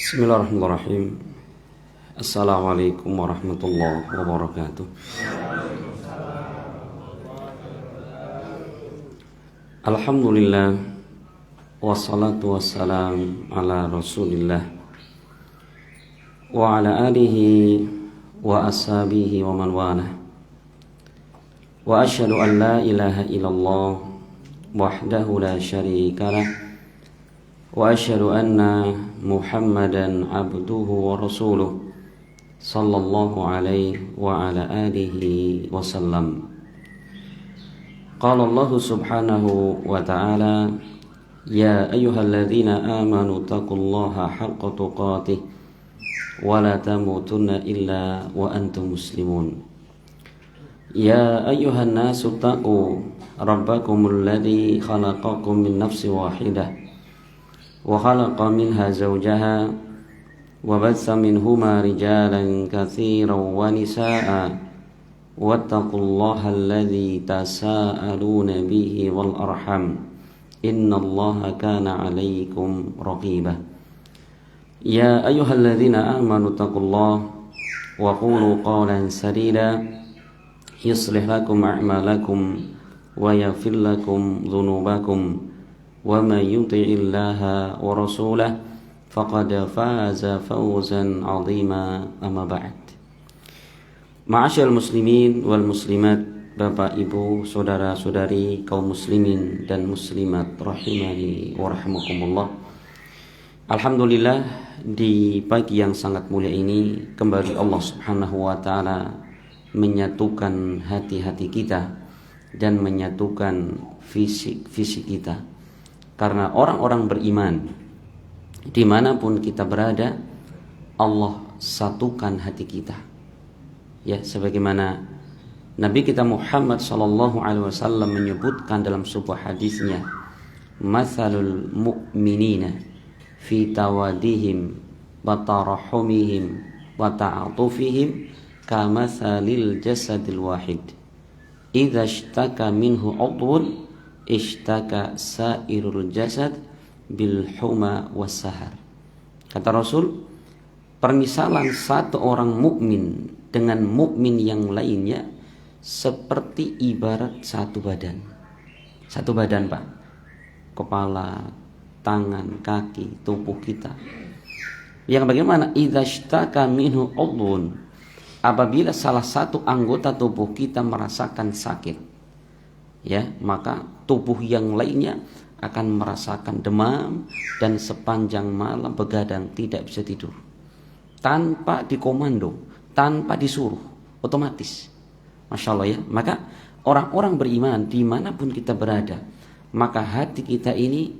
Bismillahirrahmanirrahim. Assalamualaikum warahmatullahi wabarakatuh. Alhamdulillah, wassalatu wassalam ala rasulillah wa ala alihi wa ashabihi wa man wala. Wa asyhadu an la ilaha illallah wahdahu la syarika lah, wa asyhadu anna Muhammadan abduhu wa rasuluh sallallahu alaihi wa ala alihi wa sallam. Qala Allah subhanahu wa ta'ala, ya ayyuhalladzina amanu taqullaha haqqa tuqatih wa la tamutunna illa wa antum muslimun. Ya ayyuhan nasu taqu rabbakumul ladzi khalaqakum min nafsin wahidah wa khalaqa minha zawjaha wa batha minhuma rijalan katsiran wa nisaa'a wattaqullaha alladzi tasaaluna bihi wal arham innallaha kana 'alaikum raqiba. Ya ayyuhalladzina amanu taqullaha wa qulu qawlan sadida yuslih lakum a'malakum wa yaghfir lakum dhunubakum wa may yuti'illaha wa rasulahu faqad faza fawzan 'azima. Amma ba'd. Ma'asyiral muslimin wal muslimat, Bapak Ibu, saudara-saudari kaum muslimin dan muslimat rahimani wa rahimakumullah. Alhamdulillah, di pagi yang sangat mulia ini kembali Allah Subhanahu wa taala menyatukan hati-hati kita dan menyatukan fisik kita. Karena orang-orang beriman dimanapun kita berada, Allah satukan hati kita. Ya, sebagaimana Nabi kita Muhammad sallallahu alaihi wasallam menyebutkan dalam sebuah hadisnya, "Matsalul mu'minina fi tawadihim wa tarahumihim wa ta'atufihim kamatsalil jasadil wahid. Idza ishtaka minhu 'udwun ishtaka sairul jasad bil huma was sahar." Kata Rasul, permisalan satu orang mukmin dengan mukmin yang lainnya seperti ibarat satu badan. Satu badan, Pak. Kepala, tangan, kaki, tubuh kita. Yang bagaimana? Idza ishtaka minhu 'udwun. Apabila salah satu anggota tubuh kita merasakan sakit, ya, maka tubuh yang lainnya akan merasakan demam dan sepanjang malam begadang tidak bisa tidur. Tanpa dikomando, tanpa disuruh, otomatis. Masya Allah, ya. Maka orang-orang beriman dimanapun kita berada, maka hati kita ini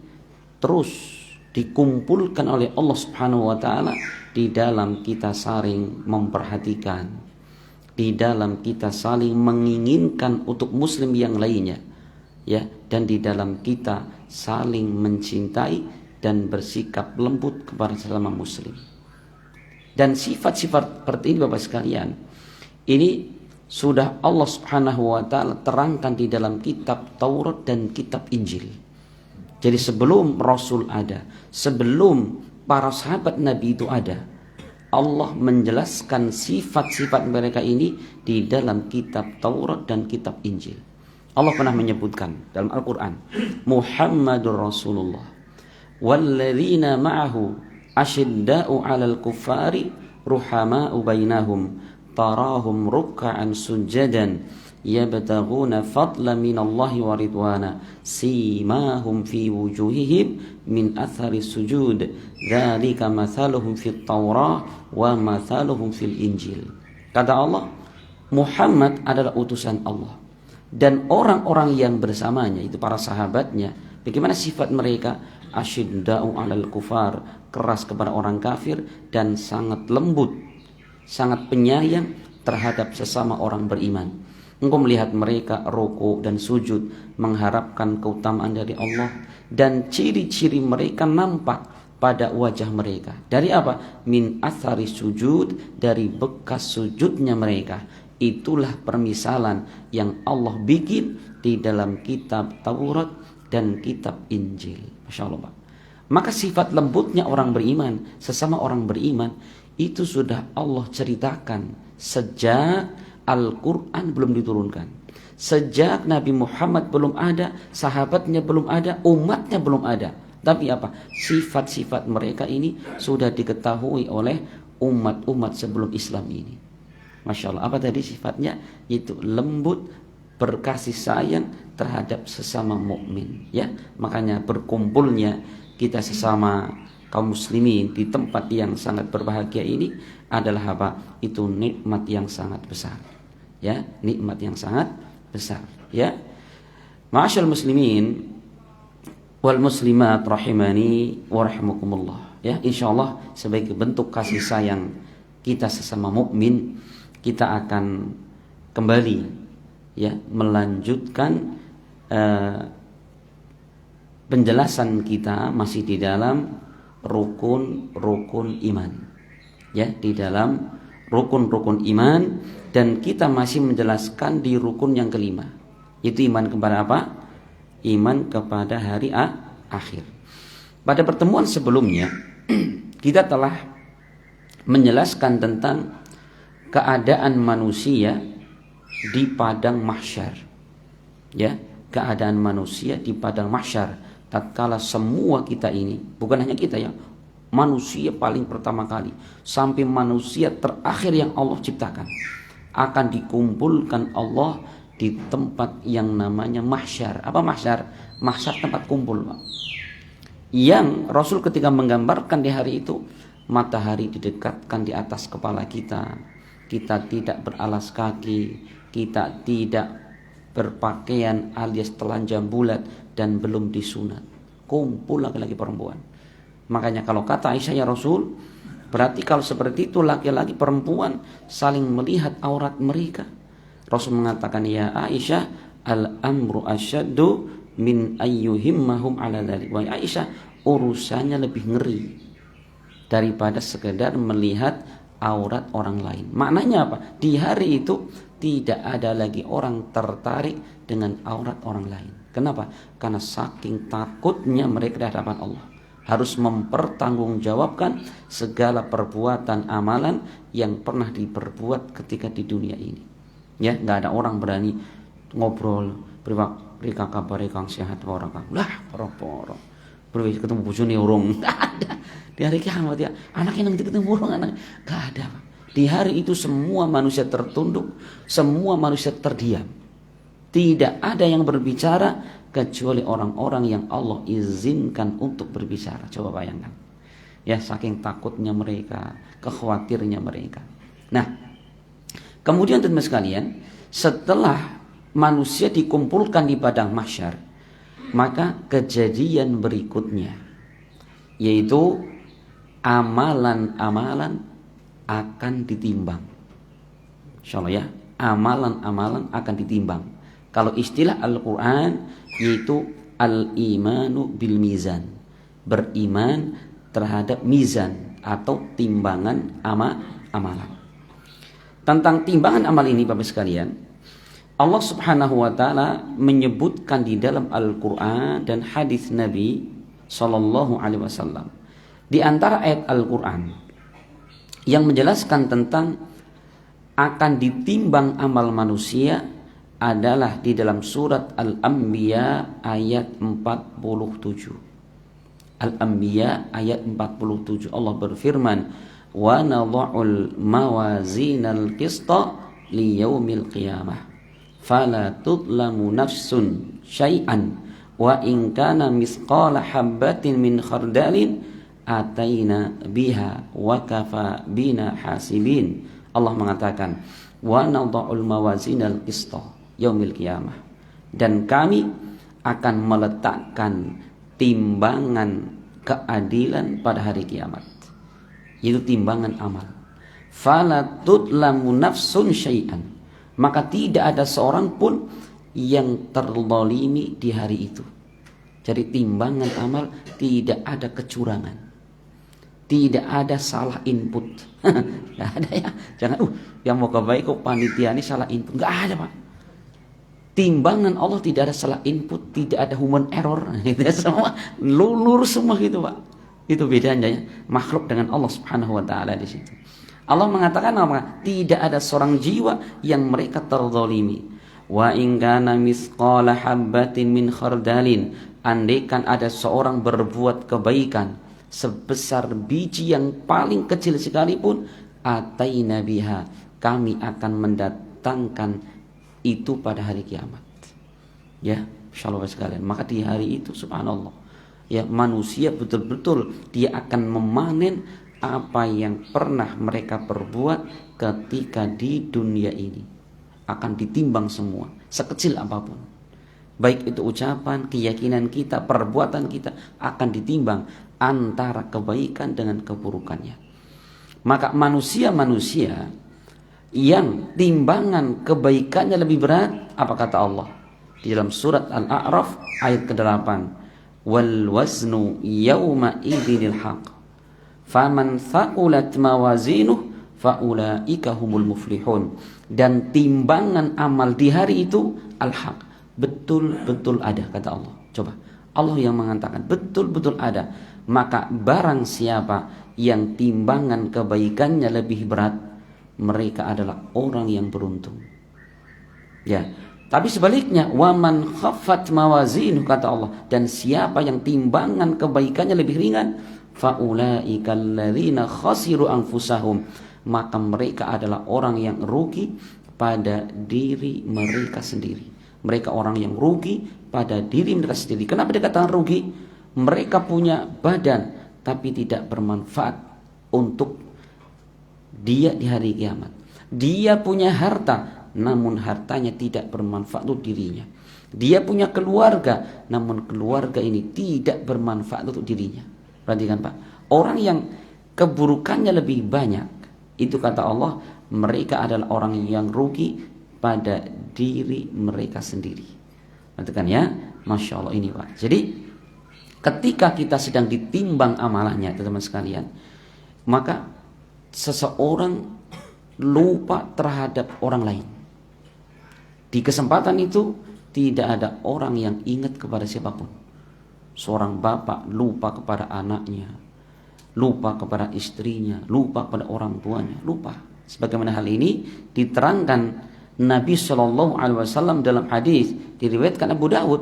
terus dikumpulkan oleh Allah Subhanahu wa ta'ala di dalam kita saling memperhatikan, di dalam kita saling menginginkan untuk muslim yang lainnya, ya, dan di dalam kita saling mencintai dan bersikap lembut kepada sesama muslim. Dan sifat-sifat seperti ini, Bapak sekalian, ini sudah Allah Subhanahu wa ta'ala terangkan di dalam kitab Taurat dan kitab Injil. Jadi sebelum Rasul ada, sebelum para sahabat Nabi itu ada, Allah menjelaskan sifat-sifat mereka ini di dalam kitab Taurat dan kitab Injil. Allah pernah menyebutkan dalam Al-Quran, Muhammadur Rasulullah walladzina ma'ahu asyidda'u 'alal kuffari ruhama'u bainahum tarahum ruk'an sujadan yabtaghuna fadlan minallahi wa ridwana simahum fi wujuhihim min athari sujud dzalika mathaluhum fit taurah wa mathaluhum fil injil. Kata Allah, Muhammad adalah utusan Allah dan orang-orang yang bersamanya itu para sahabatnya, bagaimana sifat mereka? Asyidda'u 'alal kufar, keras kepada orang kafir dan sangat lembut, sangat penyayang terhadap sesama orang beriman. Engkau melihat mereka ruku dan sujud mengharapkan keutamaan dari Allah, dan ciri-ciri mereka nampak pada wajah mereka. Dari apa? Min athari sujud, dari bekas sujudnya mereka. Itulah permisalan yang Allah bikin di dalam kitab Taurat dan kitab Injil. Masya Allah, Pak. Maka sifat lembutnya orang beriman, sesama orang beriman, itu sudah Allah ceritakan sejak Al-Quran belum diturunkan. Sejak Nabi Muhammad belum ada, sahabatnya belum ada, umatnya belum ada. Tapi apa? Sifat-sifat mereka ini sudah diketahui oleh umat-umat sebelum Islam ini. Masya Allah. Apa tadi sifatnya? Itu lembut, berkasih sayang terhadap sesama mukmin. Ya, makanya berkumpulnya kita sesama kaum muslimin di tempat yang sangat berbahagia ini adalah apa? Itu nikmat yang sangat besar. Ya, nikmat yang sangat besar. Ya, ma'asyal muslimin wal muslimat rahimani wa rahimakumullah. Ya, insyaallah sebagai bentuk kasih sayang kita sesama mukmin, kita akan kembali ya melanjutkan penjelasan kita masih di dalam rukun-rukun iman. Ya, di dalam rukun-rukun iman, dan kita masih menjelaskan di rukun yang kelima. Itu iman kepada apa? Iman kepada hari akhir. Pada pertemuan sebelumnya kita telah menjelaskan tentang keadaan manusia di padang mahsyar. Ya, keadaan manusia di padang mahsyar tatkala semua kita ini, bukan hanya kita ya, manusia paling pertama kali sampai manusia terakhir yang Allah ciptakan akan dikumpulkan Allah di tempat yang namanya mahsyar. Apa mahsyar? Mahsyar tempat kumpul, Pak. Yang Rasul ketika menggambarkan di hari itu, matahari didekatkan di atas kepala kita, kita tidak beralas kaki, kita tidak berpakaian alias telanjang bulat dan belum disunat. Kumpul laki-laki perempuan. Makanya kalau kata Aisyah, ya Rasul, berarti kalau seperti itu laki-laki perempuan saling melihat aurat mereka. Rasul mengatakan, ya Aisyah, al-amru asyaddu min ayyuhimmahum ala dzalik. Wahai Aisyah, urusannya lebih ngeri daripada sekedar melihat aurat orang lain. Maknanya apa? Di hari itu tidak ada lagi orang tertarik dengan aurat orang lain. Kenapa? Karena saking takutnya mereka di hadapan Allah, harus mempertanggungjawabkan segala perbuatan amalan yang pernah diperbuat ketika di dunia ini. Ya, nggak ada orang berani ngobrol berikan kabar kang sehat orang kang lah poro-poro berwis ketemu bojone urung, nggak ada. Di hari kiamat ya, anak yang ketemu urung anak, nggak ada, Pak. Di hari itu semua manusia tertunduk, semua manusia terdiam. Tidak ada yang berbicara kecuali orang-orang yang Allah izinkan untuk berbicara. Coba bayangkan. Ya, saking takutnya mereka, kekhawatirnya mereka. Nah, kemudian teman sekalian, setelah manusia dikumpulkan di padang mahsyar, maka kejadian berikutnya yaitu amalan-amalan akan ditimbang. Insyaallah ya, amalan-amalan akan ditimbang. Kalau istilah Al-Quran yaitu al-imanu bil mizan, beriman terhadap mizan atau timbangan amalan. Tentang timbangan amal ini Bapak sekalian, Allah Subhanahu wa taala menyebutkan di dalam Al-Quran dan hadis Nabi sallallahu alaihi wasallam. Di antara ayat Al-Quran yang menjelaskan tentang akan ditimbang amal manusia adalah di dalam surat Al-Anbiya ayat 47. Al-Anbiya ayat 47, Allah berfirman, wa nadha'ul mawazinal qista liyaumil qiyamah fala tudlamu nafsun syai'an wa in kana misqala habbatin min khardalin ataina biha wa kafa bina hasibin. Allah mengatakan, wa nadha'ul mawazinal qista yaumil qiyamah, dan kami akan meletakkan timbangan keadilan pada hari kiamat, yaitu timbangan amal. Fala tudlamu nafsun syai'an, maka tidak ada seorang pun yang terzalimi di hari itu. Jadi timbangan amal tidak ada kecurangan, tidak ada salah input. Nggak ada ya. Jangan yang mau kebaik kok panitia ini salah input. Nggak ada, Pak. Timbangan Allah tidak ada salah input, tidak ada human error, gitu ya, semua lurus semua gitu Pak. Itu bedanya ya, makhluk dengan Allah Subhanahu wa taala di situ. Allah mengatakan apa? Tidak ada seorang jiwa yang mereka terzalimi. Wa in kana misqala habbatin min khardalin, andaikan ada seorang berbuat kebaikan sebesar biji yang paling kecil sekalipun, ataina biha, kami akan mendatangkan itu pada hari kiamat. Ya, insyaallah sekalian. Maka di hari itu subhanallah, ya, manusia betul-betul dia akan memanen apa yang pernah mereka perbuat ketika di dunia ini. Akan ditimbang semua, sekecil apapun. Baik itu ucapan, keyakinan kita, perbuatan kita akan ditimbang antara kebaikan dengan keburukannya. Maka manusia-manusia yang timbangan kebaikannya lebih berat, apa kata Allah di dalam surat Al-A'raf ayat ke-8, wal waznu yawma idzinil haq faman thaqulat mawazinuh faulaika humul muflihun. Dan timbangan amal di hari itu al-haq, betul-betul ada, kata Allah. Coba, Allah yang mengatakan betul-betul ada. Maka barang siapa yang timbangan kebaikannya lebih berat, mereka adalah orang yang beruntung. Ya, tapi sebaliknya, waman khaffat mawazinuh, kata Allah, dan siapa yang timbangan kebaikannya lebih ringan, faulaika alladzina khasiru anfusahum, maka mereka adalah orang yang rugi pada diri mereka sendiri. Mereka orang yang rugi pada diri mereka sendiri. Kenapa dikatakan rugi? Mereka punya badan tapi tidak bermanfaat untuk dia di hari kiamat. Dia punya harta, namun hartanya tidak bermanfaat untuk dirinya. Dia punya keluarga, namun keluarga ini tidak bermanfaat untuk dirinya. Perhatikan Pak, orang yang keburukannya lebih banyak, itu kata Allah, mereka adalah orang yang rugi pada diri mereka sendiri. Perhatikan ya, Masya Allah ini Pak. Jadi ketika kita sedang ditimbang amalannya teman-teman sekalian, maka seseorang lupa terhadap orang lain. Di kesempatan itu tidak ada orang yang ingat kepada siapapun. Seorang bapak lupa kepada anaknya, lupa kepada istrinya, lupa kepada orang tuanya, lupa. Sebagaimana hal ini diterangkan Nabi Shallallahu Alaihi Wasallam dalam hadis diriwayatkan Abu Dawud.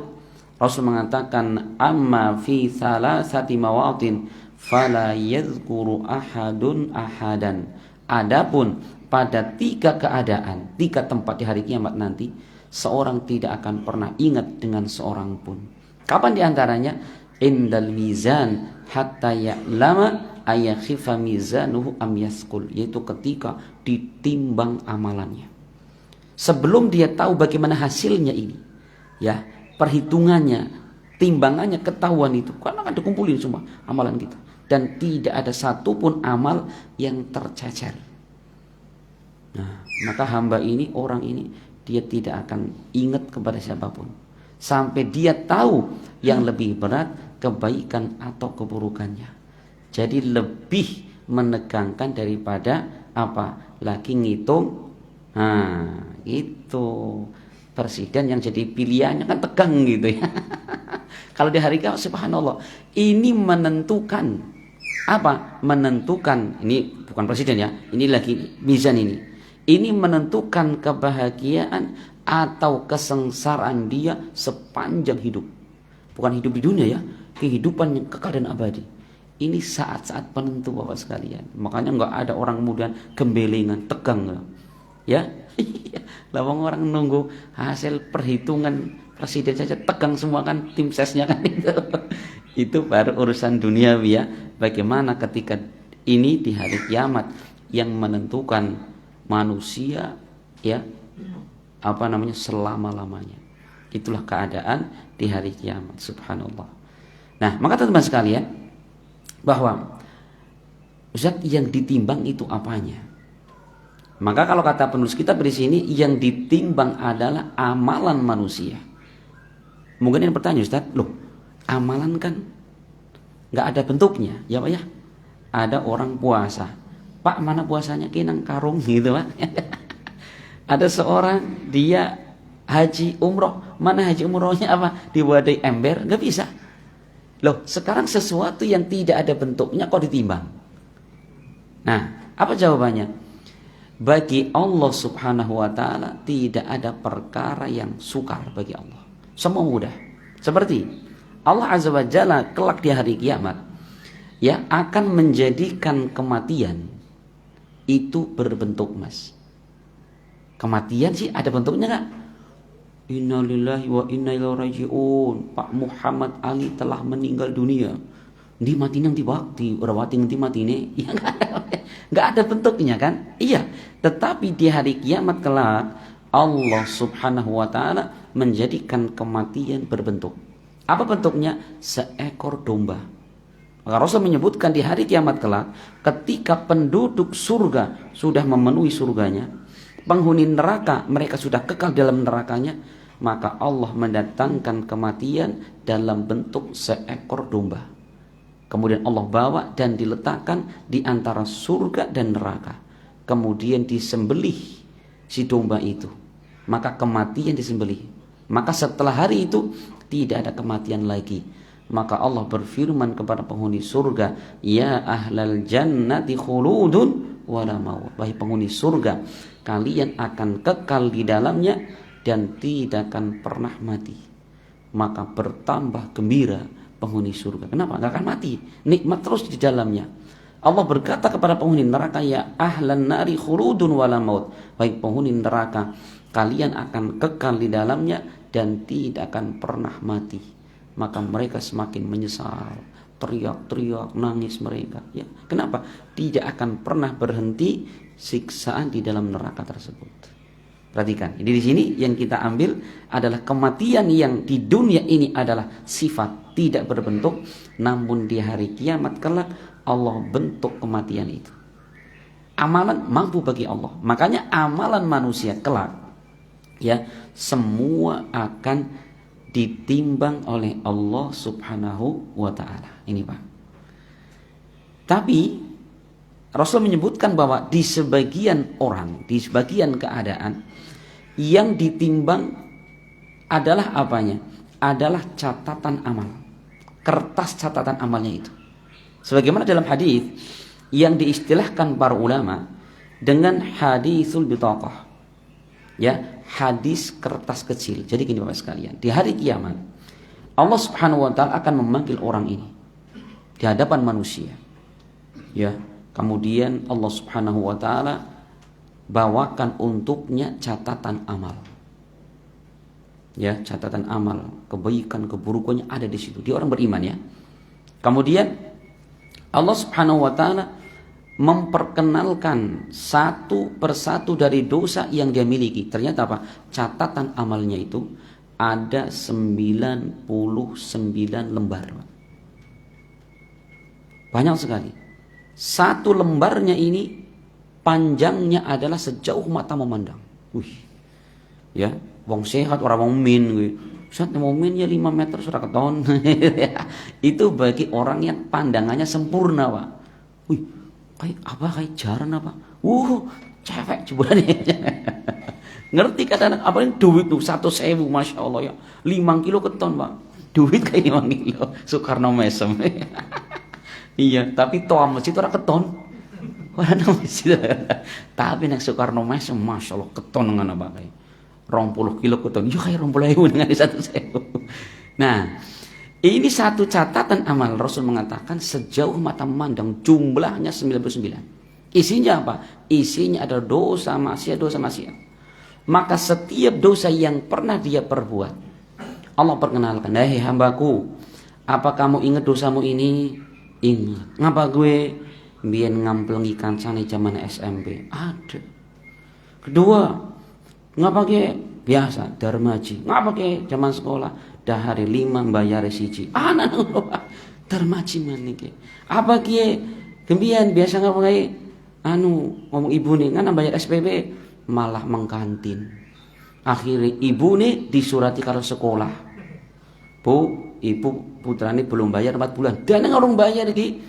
Rasul mengatakan, amma fi thalathati mawatin fala yadhkuru ahadun ahadan. Adapun pada 3 keadaan, 3 tempat di hari kiamat nanti, seorang tidak akan pernah ingat dengan seorang pun. Kapan diantaranya? Indal mizan hatta ya'lama ayakhifa mizanuhu am yaskul, yaitu ketika ditimbang amalannya. Sebelum dia tahu bagaimana hasilnya ini, ya, perhitungannya, timbangannya ketahuan itu, karena akan dikumpulin semua amalan kita, dan tidak ada satupun amal yang tercecer. Nah, maka hamba ini, orang ini, dia tidak akan ingat kepada siapapun sampai dia tahu yang lebih berat kebaikan atau keburukannya. Jadi lebih menegangkan daripada apa? Lagi ngitung. Nah, itu presiden yang jadi pilihannya kan tegang gitu ya. Kalau di hari kiamat subhanallah, ini menentukan apa? Menentukan, ini bukan presiden ya, ini lagi mizan ini. Ini menentukan kebahagiaan atau kesengsaraan dia sepanjang hidup. Bukan hidup di dunia ya, kehidupan yang kekal dan abadi. Ini saat-saat penentu Bapak sekalian. Makanya nggak ada orang kemudian gembelengan, tegang, ya. Lawang orang nunggu hasil perhitungan presiden saja tegang semua kan, tim sesnya kan itu. Itu baru urusan duniawi ya. Bagaimana ketika ini di hari kiamat yang menentukan manusia ya, apa namanya, selama-lamanya. Itulah keadaan di hari kiamat, subhanallah. Nah, maka teman-teman sekalian, bahwa zat yang ditimbang itu apanya? Maka kalau kata penulis kitab di sini, yang ditimbang adalah amalan manusia. Mungkin yang bertanya, Ustaz, loh, amalan kan nggak ada bentuknya, ya Pak ya? Ada orang puasa, Pak, mana puasanya? Kinang karung gitu Pak. Ada seorang dia haji umroh. Mana haji umrohnya apa? Diwadai ember? Nggak bisa. Loh, sekarang sesuatu yang tidak ada bentuknya kok ditimbang. Nah, apa jawabannya? Bagi Allah subhanahu wa ta'ala tidak ada perkara yang sukar bagi Allah. Semua mudah. Seperti Allah azza wa jalla kelak di hari kiamat ya akan menjadikan kematian itu berbentuk emas. Kematian sih ada bentuknya enggak? Innalillahi wa inna ilaihi raji'un. Pak Muhammad Ali telah meninggal dunia. Di mati nang dibakti, ora wati nganti matine. Ya enggak ada bentuknya kan? Iya, tetapi di hari kiamat kelak Allah subhanahu wa ta'ala menjadikan kematian berbentuk. Apa bentuknya? Seekor domba. Maka Rasul menyebutkan di hari kiamat kelak, ketika penduduk surga sudah memenuhi surganya, penghuni neraka mereka sudah kekal dalam nerakanya, maka Allah mendatangkan kematian dalam bentuk seekor domba. Kemudian Allah bawa dan diletakkan di antara surga dan neraka. Kemudian disembelih si domba itu, maka kematian disembelih. Maka setelah hari itu tidak ada kematian lagi. Maka Allah berfirman kepada penghuni surga, ya ahlal jannati khuludun wala maut. Wahai penghuni surga, kalian akan kekal di dalamnya dan tidak akan pernah mati. Maka bertambah gembira penghuni surga. Kenapa? Gak akan mati, nikmat terus di dalamnya. Allah berkata kepada penghuni neraka, ya ahlan nari khuludun wala maut. Baik penghuni neraka, kalian akan kekal di dalamnya dan tidak akan pernah mati. Maka mereka semakin menyesal, teriak-teriak, nangis mereka. Ya, kenapa? Tidak akan pernah berhenti siksaan di dalam neraka tersebut. Perhatikan, jadi di sini yang kita ambil adalah kematian yang di dunia ini adalah sifat tidak berbentuk, namun di hari kiamat kelak Allah bentuk kematian itu. Amalan mampu bagi Allah. Makanya amalan manusia kelak ya semua akan ditimbang oleh Allah subhanahu wa ta'ala. Ini Pak. Tapi Rasul menyebutkan bahwa di sebagian orang, di sebagian keadaan yang ditimbang adalah apanya? Adalah catatan amal. Kertas catatan amalnya itu. Sebagaimana dalam hadis yang diistilahkan para ulama dengan hadisul bitaqah. Ya, hadis kertas kecil. Jadi gini Bapak sekalian, di hari kiamat Allah subhanahu wa ta'ala akan memanggil orang ini di hadapan manusia. Ya, kemudian Allah subhanahu wa ta'ala bawakan untuknya catatan amal. Ya, catatan amal, kebaikan, keburukannya ada di situ. Dia orang beriman ya. Kemudian Allah subhanahu wa ta'ala memperkenalkan satu persatu dari dosa yang dia miliki. Ternyata apa? Catatan amalnya itu ada 99 lembar. Banyak sekali. Satu lembarnya ini panjangnya adalah sejauh mata memandang. Wih. Ya, wong sehat orang mukmin kuwi. Ustaz mukmin ya 5 meter sudah keton. Itu bagi orang yang pandangannya sempurna, Pak. Wih, kayak jaran apa? Cewek jebulan ya. Ngerti kata apa ini duit tuh 1.000, masya Allah ya. 5 kilo keton Pak. Duit kayak 5 kilo. Soekarno Mesem. Iya, tapi toa masjid orang keton. Warna masjid. Tapi nek Soekarno Mesem, masya Allah keton dengan apa kayak 20 kilo keton. Yo kayak 20.000 dengan 1.000. Nah, ini satu catatan amal. Rasul mengatakan sejauh mata memandang, jumlahnya 99. Isinya apa? Isinya ada dosa maksiat. Maka setiap dosa yang pernah dia perbuat, Allah perkenalkan, "Hei hambaku, apa kamu ingat dosamu ini?" Ingat. Ngapa gue biyen ngamplengi kancane zaman SMP? Ada. Kedua, ngapa ke biasa darmaji? Ngapa ke zaman sekolah? Dahari 5 bayar siji. Anak darmaji mana ke? Apa ke gembian biasa ngapa ke? Ngomong ibu nih kan bayar SPP malah mengkantin. Akhirnya ibu nih disurati karo sekolah. Bu, ibu putrane belum bayar 4 bulan. Dan ngurung bayar iki.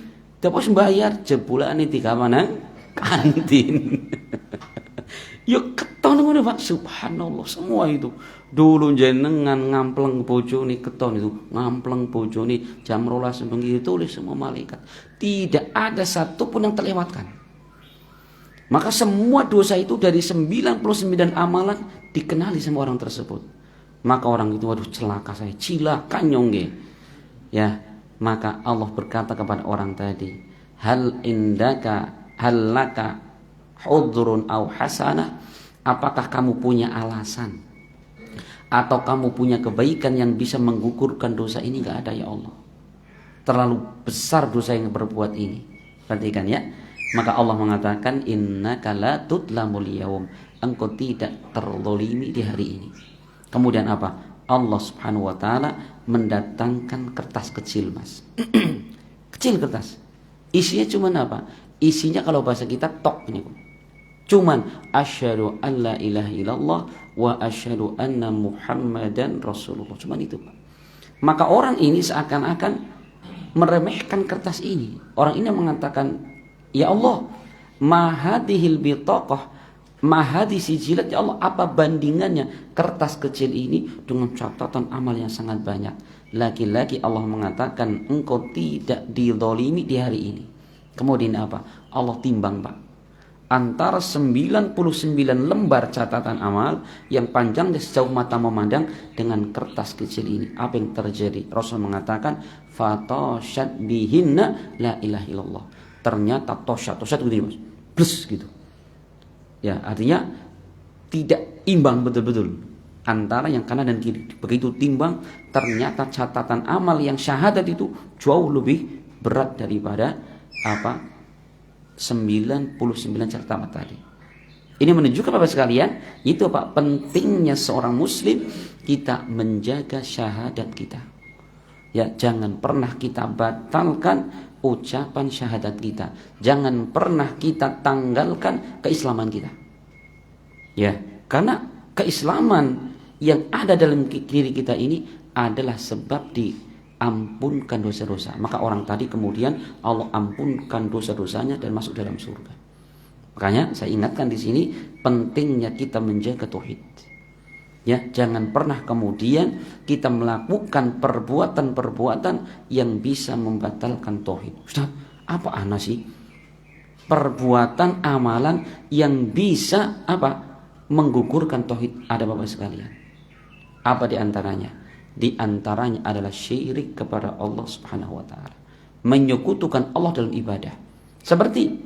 Terus bayar jebulane 3 mana? Kantin. Yo keton ngono Pak, subhanallah semua itu. Dulu jenengan ngampleng bojone keton itu, ngampleng bojone jam 12 bengi ditulis semua malaikat. Tidak ada satu pun yang terlewatkan. Maka semua dosa itu dari 99 amalan dikenali sama orang tersebut. Maka orang itu, waduh celaka saya, cilaka nyongge. Ya, maka Allah berkata kepada orang tadi, hal laka hudrun au hasanah, apakah kamu punya alasan atau kamu punya kebaikan yang bisa menggugurkan dosa ini? Enggak ada ya Allah, terlalu besar dosa yang berbuat ini. Perhatikan ya, maka Allah mengatakan innaka la tudlamul yaum, engkau tidak terzalimi di hari ini. Kemudian apa? Allah subhanahu wa ta'ala mendatangkan kertas kecil mas. Kecil kertas, isinya cuman apa? Isinya kalau bahasa kita tok ini, cuman asyhadu an la ilaha illallah wa asyhadu anna muhammadan rasulullah, cuman itu Pak. Maka orang ini seakan-akan meremehkan kertas ini. Orang ini mengatakan, ya Allah, ma hadhil bitaqah, ma hadhi sijilat, ya Allah, apa bandingannya kertas kecil ini dengan catatan amal yang sangat banyak. Lagi-lagi Allah mengatakan engkau tidak dizalimi di hari ini. Kemudian apa? Allah timbang Pak, antara 99 lembar catatan amal yang panjangnya sejauh mata memandang dengan kertas kecil ini. Apa yang terjadi? Rasul mengatakan fatashat bihinna la ilaha illallah. Ternyata toshat begini mas, plus gitu ya, artinya tidak imbang betul-betul antara yang kanan dan kiri. Begitu timbang, ternyata catatan amal yang syahadat itu jauh lebih berat daripada apa 99 catatan tadi. Ini menunjukkan Bapak sekalian, itu Pak, pentingnya seorang muslim kita menjaga syahadat kita. Ya, jangan pernah kita batalkan ucapan syahadat kita. Jangan pernah kita tanggalkan keislaman kita. Ya, karena keislaman yang ada dalam diri kita ini adalah sebab diampunkan dosa-dosa. Maka orang tadi kemudian Allah ampunkan dosa-dosanya dan masuk dalam surga. Makanya saya ingatkan di sini pentingnya kita menjaga tauhid. Ya, jangan pernah kemudian kita melakukan perbuatan-perbuatan yang bisa membatalkan tauhid. Ustaz, apa ana sih perbuatan amalan yang bisa apa menggugurkan tauhid? Ada Bapak sekalian. Apa di antaranya? Di antaranya adalah syirik kepada Allah Subhanahu wa taala. Menyekutukan Allah dalam ibadah. Seperti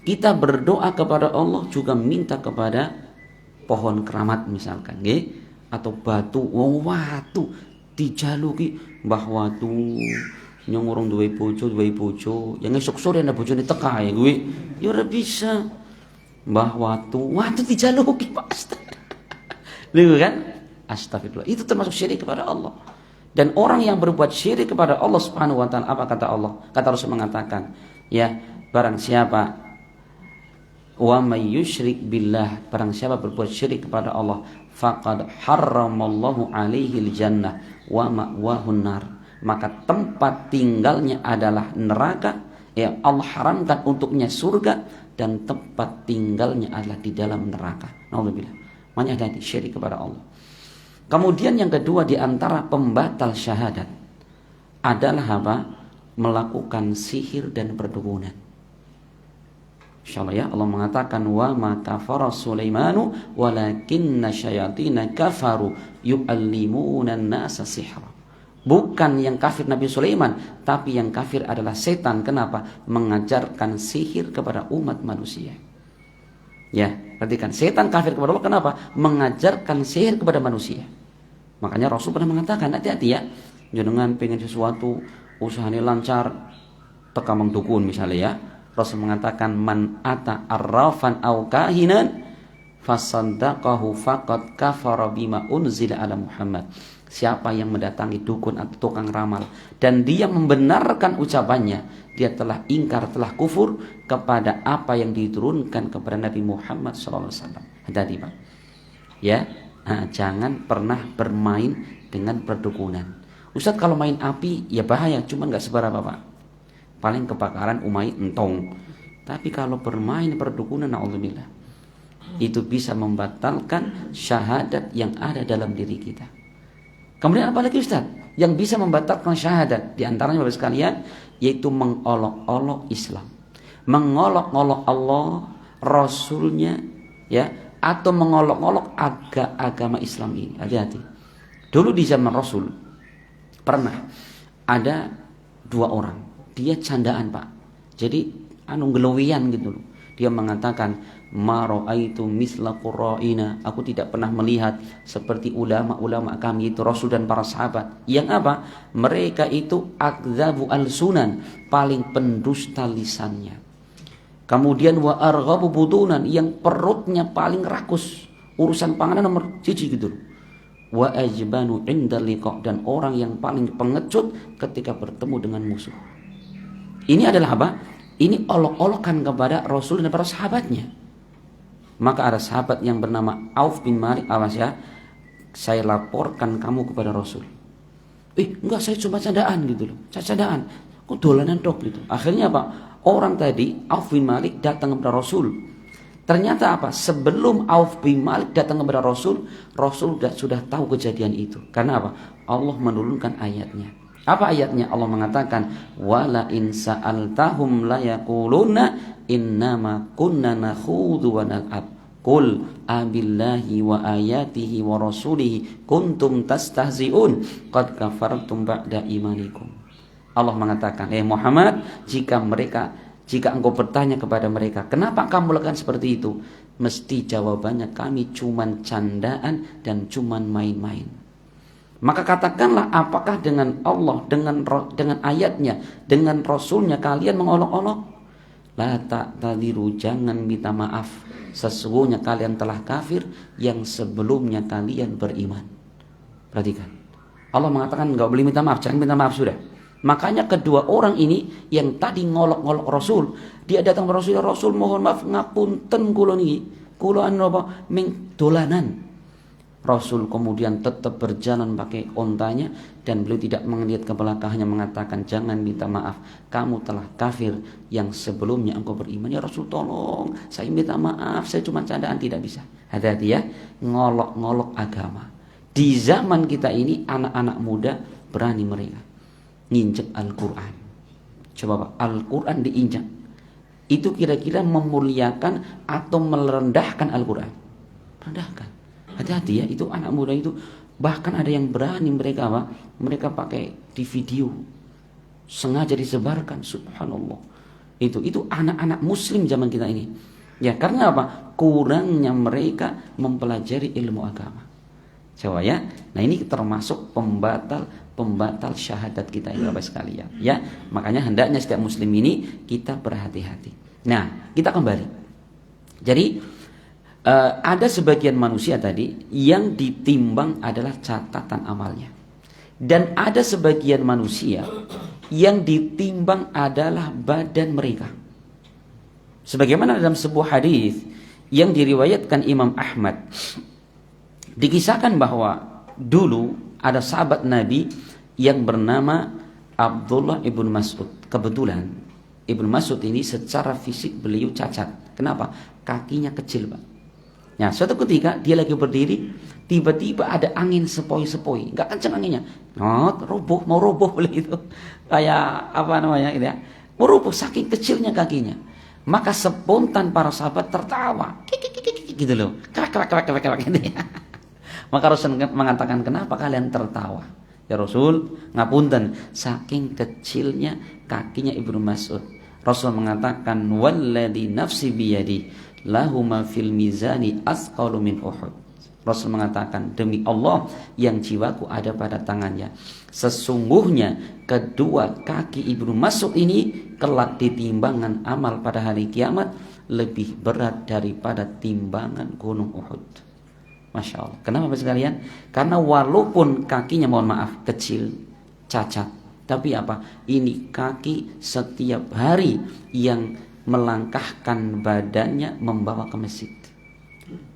kita berdoa kepada Allah juga minta kepada pohon keramat misalkan, nggih, atau batu, watu dijaluki mbah watu nyong urung duwe bojo, yang esuk sore ana bojone teka ya kuwi. Ya ora bisa. Mbah watu dijaluki Pak. Lho kan? Astagfirullah. Itu termasuk syirik kepada Allah. Dan orang yang berbuat syirik kepada Allah Subhanahu wa taala, apa kata Allah? Kata Rasul mengatakan, ya, barang siapa wa may yusyrik billah, barang siapa berbuat syirik kepada Allah, faqad harramallahu alaihi jannah wa ma'wahun nar, maka tempat tinggalnya adalah neraka. Ya, Allah haramkan untuknya surga dan tempat tinggalnya adalah di dalam neraka. Nauzubillah. Makanya hati-hati syirik kepada Allah. Kemudian yang kedua di antara pembatal syahadat adalah apa? Melakukan sihir dan perdukunan. Insyaallah ya, Allah mengatakan wa ma kafara Sulaimanu walakinna syayatina kafaru yu'allimuna an-nasa sihra. Bukan yang kafir Nabi Sulaiman, tapi yang kafir adalah setan. Kenapa? Mengajarkan sihir kepada umat manusia. Ya, perhatikan, setan kafir kepada Allah. Kenapa? Mengajarkan sihir kepada manusia. Makanya Rasul pernah mengatakan, hati-hati ya, jangan pengen sesuatu usahanya lancar teka mengdukun misalnya ya. Rasul mengatakan man ata arrafan au kahinan fasaddaqahu faqad kafara bima unzila ala Muhammad. Siapa yang mendatangi dukun atau tukang ramal dan dia membenarkan ucapannya, dia telah ingkar, telah kufur kepada apa yang diturunkan kepada Nabi Muhammad SAW. Hati-hati Pak. Ya, jangan pernah bermain dengan perdukunan. Ustaz, kalau main api ya bahaya, cuma nggak seberapa Pak. Paling kebakaran umai entong. Tapi kalau bermain perdukunan, naudzubillah, Itu bisa membatalkan syahadat yang ada dalam diri kita. Kemudian apa lagi Ustaz? Yang bisa membatalkan syahadat, di antaranya Bapak sekalian, yaitu mengolok-olok Islam. Mengolok-olok Allah, Rasulnya, ya, atau mengolok-olok agama Islam ini. Hati-hati. Dulu di zaman Rasul pernah ada 2 orang, dia candaan Pak. Jadi gelowian gitu loh. Dia mengatakan, ma ra'aitu misla qurra'ina, aku tidak pernah melihat seperti ulama-ulama kami itu, Rasul dan para sahabat. Yang apa? Mereka itu akdzabu al-sunan, paling pendusta lisannya. Kemudian wa arghabu butunan, yang perutnya paling rakus, urusan panganan nomor 1 gitu loh. Wa ajbanu inda liqa, dan orang yang paling pengecut ketika bertemu dengan musuh. Ini adalah apa? Ini olok-olokan kepada Rasul dan para sahabatnya. Maka ada sahabat yang bernama Auf bin Malik, awas ya, saya laporkan kamu kepada Rasul. Enggak, saya cuma candaan gitu loh. Saya candaan. Kok dolanan dok gitu. Akhirnya apa? Orang tadi Auf bin Malik datang kepada Rasul. Ternyata apa? Sebelum Auf bin Malik datang kepada Rasul, Rasul sudah tahu kejadian itu. Karena apa? Allah menurunkan ayatnya. Apa ayatnya? Allah mengatakan, wala in sa'altahum la yaquluna innama kunna nakhudhu wa nal'ab. Qul abillahi wa ayatihi wa rasulihi kuntum tastahzi'un qad kafartum ba'da imanikum. Allah mengatakan, Muhammad, jika engkau bertanya kepada mereka, kenapa kamu lakukan seperti itu? Mesti jawabannya, kami cuman candaan dan cuman main-main. Maka katakanlah, apakah dengan Allah, dengan ayatnya, dengan Rasulnya kalian mengolok-olok? La ta'tadiru, jangan minta maaf. Sesungguhnya kalian telah kafir yang sebelumnya kalian beriman. Perhatikan. Allah mengatakan enggak boleh minta maaf, jangan minta maaf sudah. Makanya kedua orang ini yang tadi ngolok-ngolok Rasul, dia datang ke Rasul, Rasul mohon maaf ngapunten kula niki. Kula napa ming dolanan. Rasul kemudian tetap berjalan pakai ontanya dan beliau tidak melihat ke belakang, hanya mengatakan, jangan minta maaf, kamu telah kafir yang sebelumnya engkau beriman. Ya Rasul, tolong, saya minta maaf, saya cuma candaan, tidak bisa. Hati-hati ya, ngolok-ngolok agama. Di zaman kita ini anak-anak muda berani mereka nginjek Al-Quran. Coba Pak, Al-Quran diinjak, itu kira-kira memuliakan atau merendahkan Al-Quran? Rendahkan. Hati-hati ya, itu anak muda itu. Bahkan ada yang berani mereka apa? Mereka pakai di video, sengaja disebarkan. Subhanallah. Itu anak-anak muslim zaman kita ini. Ya, karena apa? Kurangnya mereka mempelajari ilmu agama. Coba ya. Nah, ini termasuk pembatal syahadat kita, Bapak sekalian. Ya, makanya hendaknya setiap muslim ini kita berhati-hati. Nah, kita kembali. Jadi ada sebagian manusia tadi yang ditimbang adalah catatan amalnya, dan ada sebagian manusia yang ditimbang adalah badan mereka. Sebagaimana dalam sebuah hadis yang diriwayatkan Imam Ahmad, dikisahkan bahwa dulu ada sahabat Nabi yang bernama Abdullah ibn Mas'ud. Kebetulan Ibn Mas'ud ini secara fisik beliau cacat. Kenapa? Kakinya kecil Pak. Nah, suatu ketika dia lagi berdiri, tiba-tiba ada angin sepoi-sepoi, nggak kencang anginnya, mau roboh begitu, kayak apa namanya gitu ya, mau roboh saking kecilnya kakinya. Maka spontan para sahabat tertawa, gitu loh, krak gitu ya. Maka Rasul mengatakan, kenapa kalian tertawa? Ya Rasul, ngapunten, saking kecilnya kakinya Ibnu Mas'ud. Rasul mengatakan, walladzi nafsi biyadi lahuma fil mizani asqalu min Uhud. Rasul mengatakan, demi Allah yang jiwaku ada pada tangannya, sesungguhnya kedua kaki Ibnu Mas'ud ini kelak di timbangan amal pada hari kiamat lebih berat daripada timbangan gunung Uhud. Masya Allah. Kenapa Bapak sekalian? Karena walaupun kakinya mohon maaf kecil, cacat, tapi apa? Ini kaki setiap hari yang melangkahkan badannya membawa ke masjid,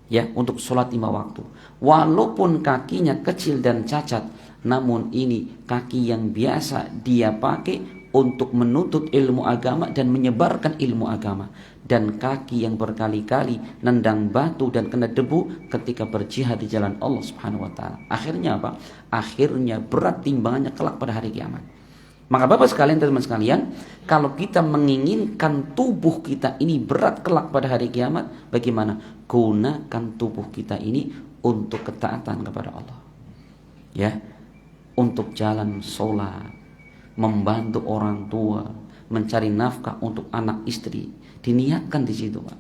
ya, untuk sholat 5 waktu. Walaupun kakinya kecil dan cacat, namun ini kaki yang biasa dia pakai untuk menuntut ilmu agama dan menyebarkan ilmu agama, dan kaki yang berkali-kali nendang batu dan kena debu ketika berjihad di jalan Allah Subhanahu wa taala. Akhirnya apa? Akhirnya berat timbangannya kelak pada hari kiamat. Maka Bapak sekalian, teman sekalian, kalau kita menginginkan tubuh kita ini berat kelak pada hari kiamat, bagaimana? Gunakan tubuh kita ini untuk ketaatan kepada Allah. Ya, untuk jalan sholat, membantu orang tua, mencari nafkah untuk anak istri. Diniatkan di situ, Pak.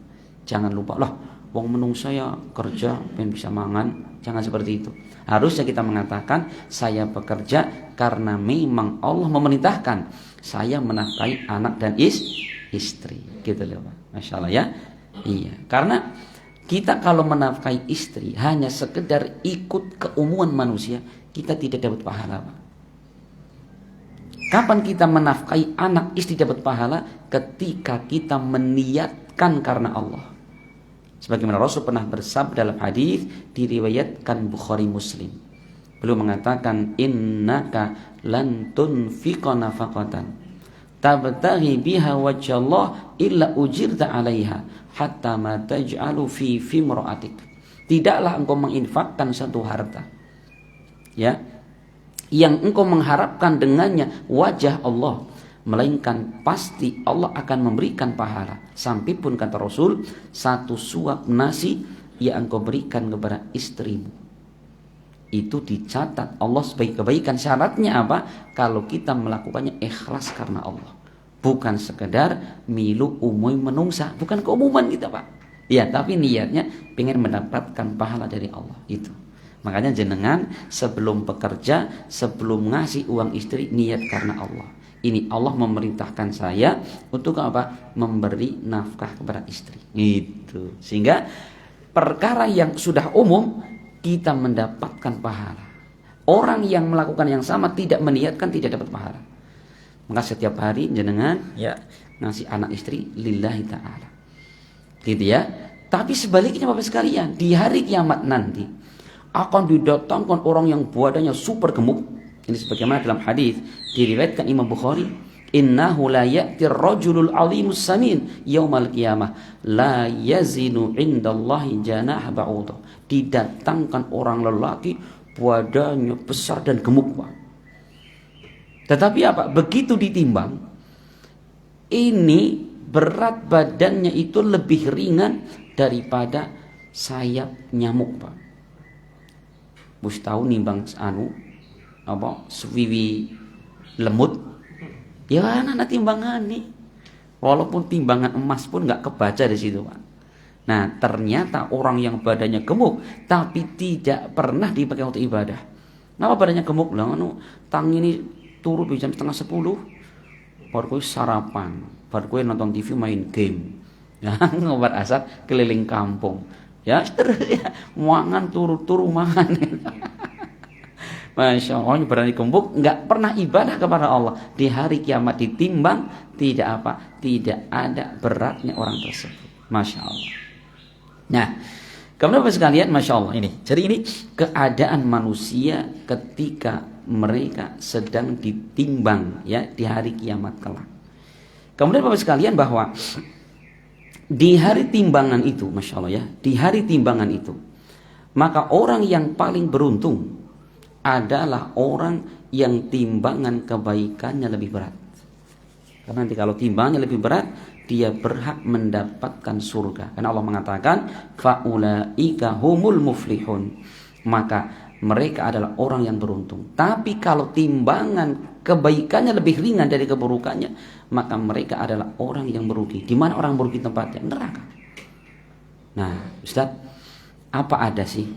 Jangan lupa, lah, wong menung saya kerja pengen bisa mangan. Jangan seperti itu. Harusnya kita mengatakan, saya bekerja karena memang Allah memerintahkan saya menafkahi anak dan istri. Gitu loh, Pak. Masya Allah ya. Iya. Karena kita kalau menafkahi istri hanya sekedar ikut keumuman manusia, kita tidak dapat pahala, Pak. Kapan kita menafkahi anak istri dapat pahala? Ketika kita meniatkan karena Allah. Sebagaimana Rasul pernah bersabda dalam hadis diriwayatkan Bukhari Muslim. Beliau mengatakan, innaka lan tunfiqa nafaqatan tabtaghi biha wajhallah illa ujirta 'alaiha hatta ma taj'alu fi imra'atik. Tidaklah engkau menginfakkan satu harta, ya, yang engkau mengharapkan dengannya wajah Allah, melainkan pasti Allah akan memberikan pahala. Sampai pun kata Rasul, satu suap nasi yang engkau berikan kepada istrimu, itu dicatat Allah sebagai kebaikan. Syaratnya apa? Kalau kita melakukannya ikhlas karena Allah, bukan sekedar milu umum menungsa, bukan keumuman kita, Pak. Ya, tapi niatnya pengen mendapatkan pahala dari Allah itu. Makanya jenengan sebelum bekerja, sebelum ngasih uang istri, niat karena Allah. Ini Allah memerintahkan saya untuk apa? Memberi nafkah kepada istri. Itu. Sehingga perkara yang sudah umum kita mendapatkan pahala. Orang yang melakukan yang sama tidak meniatkan tidak dapat pahala. Maka setiap hari jenengan ya ngasih anak istri lillahi ta'ala. Gitu ya. Tapi sebaliknya Bapak sekalian, di hari kiamat nanti akan didatangkan orang yang badannya super gemuk. Ini sebagaimana dalam hadis diriwayatkan Imam Bukhari, innahu la ya'ti ar-rajulul 'azimus samin yaumal qiyamah la yazinu 'indallahi janah ba'udah. Didatangkan orang lelaki badannya besar dan gemuk, Pak. Tetapi apa? Begitu ditimbang, ini berat badannya itu lebih ringan daripada sayap nyamuk, Pak. Bus tahu nimbang suwiwi lemut, ya anak timbangan nih, walaupun timbangan emas pun nggak kebaca di situ, Pak. Nah, ternyata orang yang badannya gemuk tapi tidak pernah dipakai untuk ibadah. Kenapa badannya gemuk? Lah tang ini turu jam 9:30, baru kowe sarapan, baru kowe nonton TV main game, ya ngobat asap keliling kampung, ya muangan turu mangan. Masya Allah, berani gemuk, nggak pernah ibadah kepada Allah. Di hari kiamat ditimbang, tidak ada beratnya orang tersebut. Masya Allah. Nah, kemudian Bapak sekalian, Masya Allah ini. Jadi ini keadaan manusia ketika mereka sedang ditimbang ya di hari kiamat kelak. Kemudian Bapak sekalian bahwa di hari timbangan itu, Masya Allah ya, di hari timbangan itu, maka orang yang paling beruntung adalah orang yang timbangan kebaikannya lebih berat. Karena nanti kalau timbangannya lebih berat, dia berhak mendapatkan surga. Karena Allah mengatakan, faulaika humul muflihun. Maka mereka adalah orang yang beruntung. Tapi kalau timbangan kebaikannya lebih ringan dari keburukannya, maka mereka adalah orang yang merugi. Di mana orang merugi tempatnya? Neraka. Nah, Ustaz, apa ada sih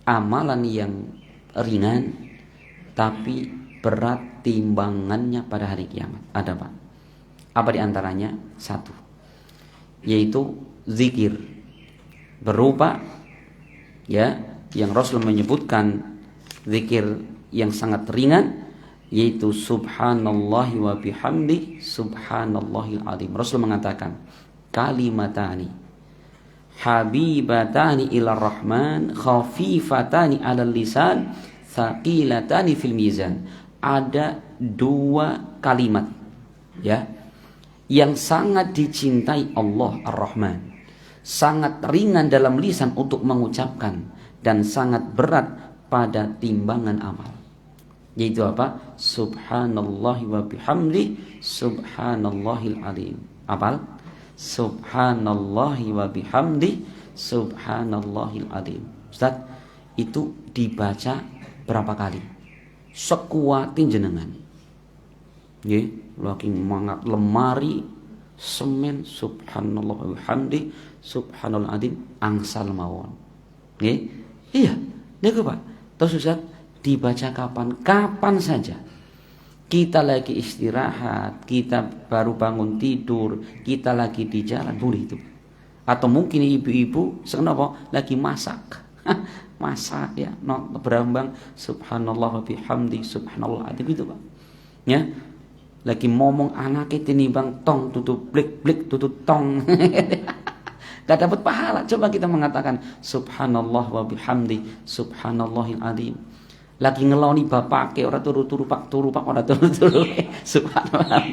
amalan yang ringan tapi berat timbangannya pada hari kiamat? Ada, Pak. Apa diantaranya? Satu, yaitu zikir berupa ya yang Rasul menyebutkan zikir yang sangat ringan, yaitu subhanallahi wa bihamdi subhanallahil azim. Rasul mengatakan kalimatani habibatani ila rahman khafifatani ala lisan thaqilatani fil mizan. Ada dua kalimat Ya, yang sangat dicintai Allah Ar-Rahman, sangat ringan dalam lisan untuk mengucapkan dan sangat berat pada timbangan amal. Yaitu apa? Subhanallahi wa bihamdi subhanallahil azim. Apal? Subhanallahi wa bihamdi subhanallahil azim. Ustaz, itu dibaca berapa kali? Sekuatin jenengan. Nggih, lagi mangat lemari semen subhanallah wa bihamdi subhanal azim angsal mawon. Nggih? Iya, niku Pak. Terus Ustaz, dibaca kapan? Kapan saja. Kita lagi istirahat, kita baru bangun tidur, kita lagi di jalan, boleh itu. Atau mungkin ibu-ibu senapa lagi masak. Masak ya, berambang subhanallah wa bihamdi subhanallah azim itu Pak. Ya. Lagi ngomong anaknya tinimbang tong tutup blik tutup tong. Gak dapat pahala. Coba kita mengatakan subhanallah wa bihamdi subhanallahil azim. Lagi ngeloni bapak ke ora turu pak ora turu subhanallah.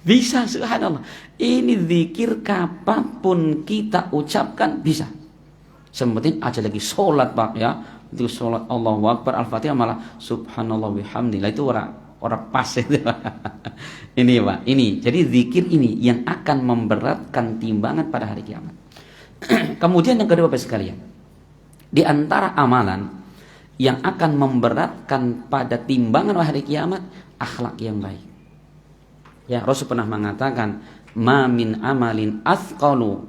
Bisa subhanallah. Ini zikir kapanpun kita ucapkan bisa. Sementing aja lagi sholat Pak ya. Itu sholat Allahu Akbar Al-Fatihah malah subhanallah bihamdi. Lah itu orang pas itu. Ini Pak, ini. Jadi zikir ini yang akan memberatkan timbangan pada hari kiamat. Kemudian yang kedua Bapak sekalian, di antara amalan yang akan memberatkan pada timbangan hari kiamat, akhlak yang baik. Ya, Rasul pernah mengatakan, "Ma min amalin athqalu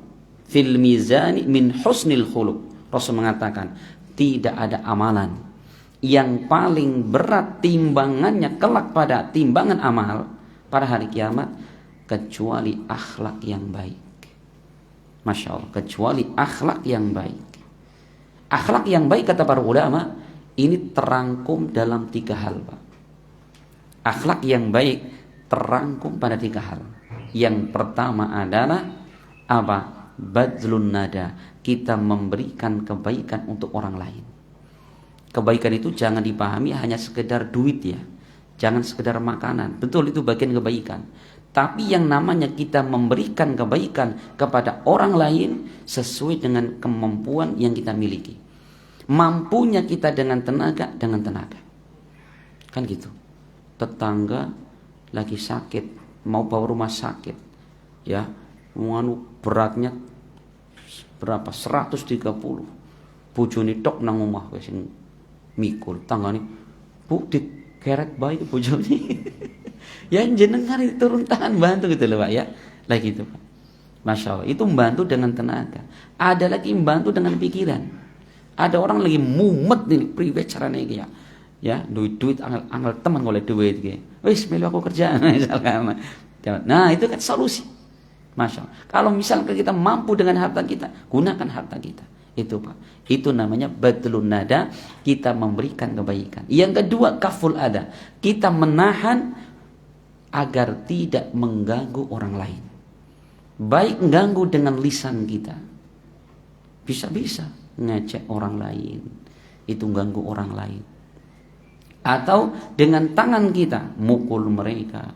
fil mizani min husnil khuluq." Rasul mengatakan, tidak ada amalan yang paling berat timbangannya kelak pada timbangan amal pada hari kiamat kecuali akhlak yang baik. Masya Allah, kecuali akhlak yang baik. Akhlak yang baik kata para ulama ini terangkum dalam 3 hal Pak. Akhlak yang baik terangkum pada 3 hal. Yang pertama adalah apa? Badlun nada, kita memberikan kebaikan untuk orang lain. Kebaikan itu jangan dipahami hanya sekedar duit ya. Jangan sekedar makanan. Betul itu bagian kebaikan. Tapi yang namanya kita memberikan kebaikan kepada orang lain sesuai dengan kemampuan yang kita miliki. Mampunya kita dengan tenaga. Kan gitu. Tetangga lagi sakit, mau bawa rumah sakit. Ya, beratnya berapa? 130. Bojone tok nang omah wis mikul tanggane Bu dikeret bae bojone. Ya jenengan itu turun tangan bantu gitu loh Pak ya. Lah gitu Pak. Masya Allah, itu membantu dengan tenaga. Ada lagi membantu dengan pikiran. Ada orang lagi mumet nih priwe carane iki ya. Ya, duit angel teman oleh duit iki. Wis melu aku kerja misalkan. Nah, itu kan solusi. Masya Allah. Kalau misalkan kita mampu dengan harta kita, gunakan harta kita. Itu Pak. Itu namanya badlun nada, kita memberikan kebaikan. Yang kedua kaful ada, kita menahan agar tidak mengganggu orang lain. Baik mengganggu dengan lisan kita. Bisa-bisa ngecek orang lain, itu ganggu orang lain. Atau dengan tangan kita mukul mereka,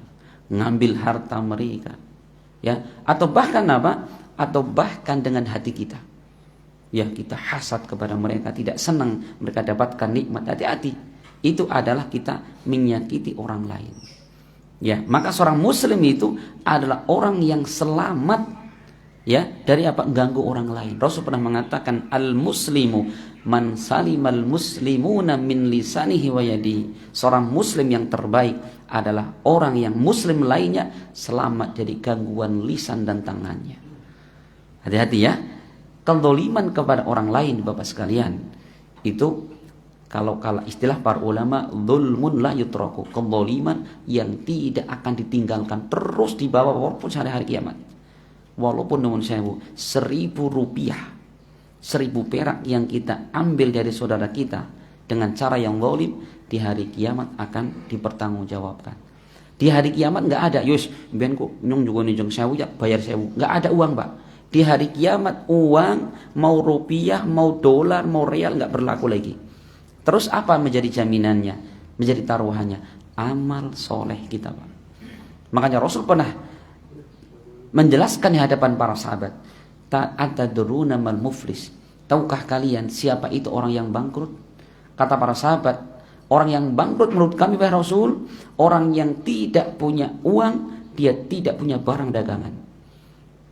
ngambil harta mereka. Ya, atau bahkan apa? Atau bahkan dengan hati kita. Ya, kita hasad kepada mereka, tidak senang mereka dapatkan nikmat. Hati-hati. Itu adalah kita menyakiti orang lain. Ya, maka seorang muslim itu adalah orang yang selamat ya dari apa? Ganggu orang lain. Rasul pernah mengatakan al-muslimu man salimal muslimuna min lisanihi wa yadihi. Seorang muslim yang terbaik adalah orang yang muslim lainnya selamat dari gangguan lisan dan tangannya. Hati-hati ya. Kezaliman kepada orang lain Bapak sekalian itu kalau istilah para ulama dzulmun la yutraku, kezaliman yang tidak akan ditinggalkan, terus dibawa walaupun hari kiamat. Walaupun nuwun sewu 1.000 rupiah, 1.000 perak yang kita ambil dari saudara kita dengan cara yang zalim, di hari kiamat akan dipertanggungjawabkan. Di hari kiamat enggak ada, yus ben kok nyong juga ninjong sewu ya bayar sewu. Enggak ada uang, Pak. Di hari kiamat uang mau rupiah, mau dolar, mau real enggak berlaku lagi. Terus apa menjadi jaminannya? Menjadi taruhannya? Amal soleh kita, Pak. Makanya Rasul pernah menjelaskan di hadapan para sahabat, "Atadruna mal muflis?" Tahukah kalian siapa itu orang yang bangkrut? Kata para sahabat, orang yang bangkrut menurut kami wahai Rasul, orang yang tidak punya uang, dia tidak punya barang dagangan.